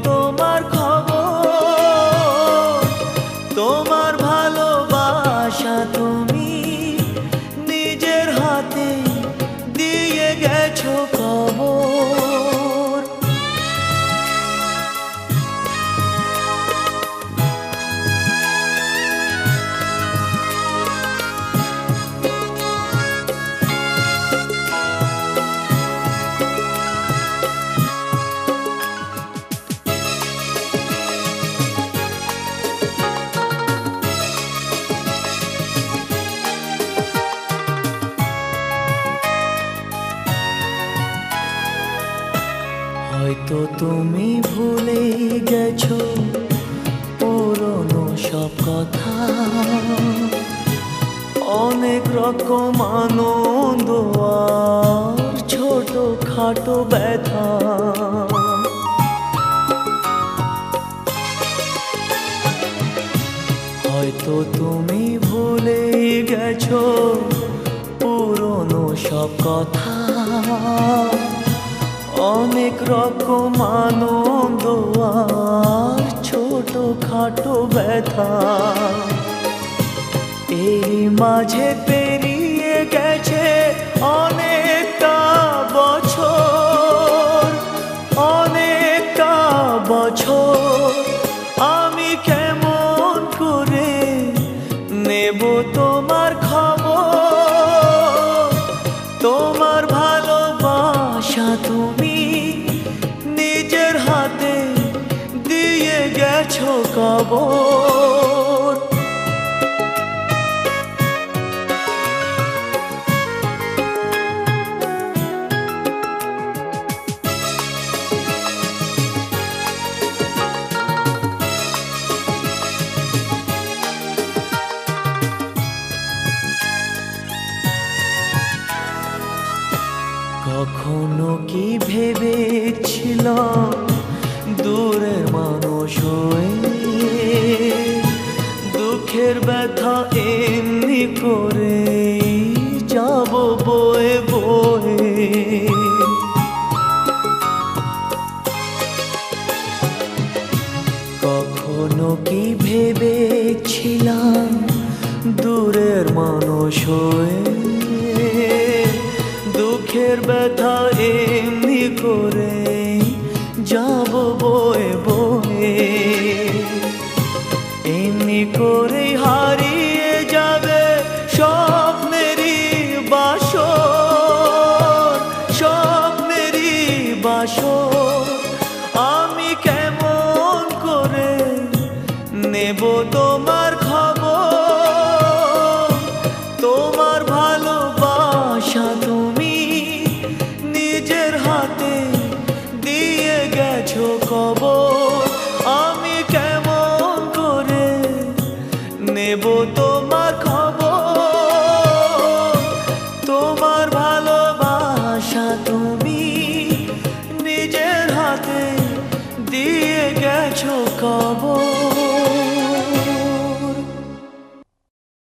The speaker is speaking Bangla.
তোমার খবর, তোমার ভালোবাসা তুমি নিজের হাতে দিয়ে গেছো কবর। হয়তো তুমি ভুলে গেছো পুরনো সব কথা, অনেক রকম আনন্দ আর ছোট খাটো ব্যথা। হয়তো তুমি ভুলে গেছো পুরনো সব কথা, অনেক রকম আনন্দ আর ছোট খাটো ব্যথা। এই মাঝে পেরিয়ে গেছে অনেকটা বছর, অনেকটা বছর। আমি কেমন করে নেব তোমার খবর, তোমার ভালোবাসা তুমি নিজের হাতে দিয়ে গেছো কবর। কখনো কি ভেবেছিলাম দূরের মানুষ হয়ে দুঃখের ব্যথা এমনি করে যাব বয়ে বয়ে। কখনো কি ভেবেছিলাম দূরের মানুষ হয়ে দুঃখের ব্যথা এমনি করে যাব বয়ে বয়ে। এমনি করে হারিয়ে যাবে স্বপ্নেরই বাসর, স্বপ্নেরই বাসর। আমি কেমন করে নেব তোমার খবর, তোমার ভালোবাসা তুমি নিজের হাতে দিয়ে গেছো কবর। আমি কেমন করে নেব তোমার খবর, তোমার ভালোবাসা তুমি নিজের হাতে দিয়ে গেছো কবর।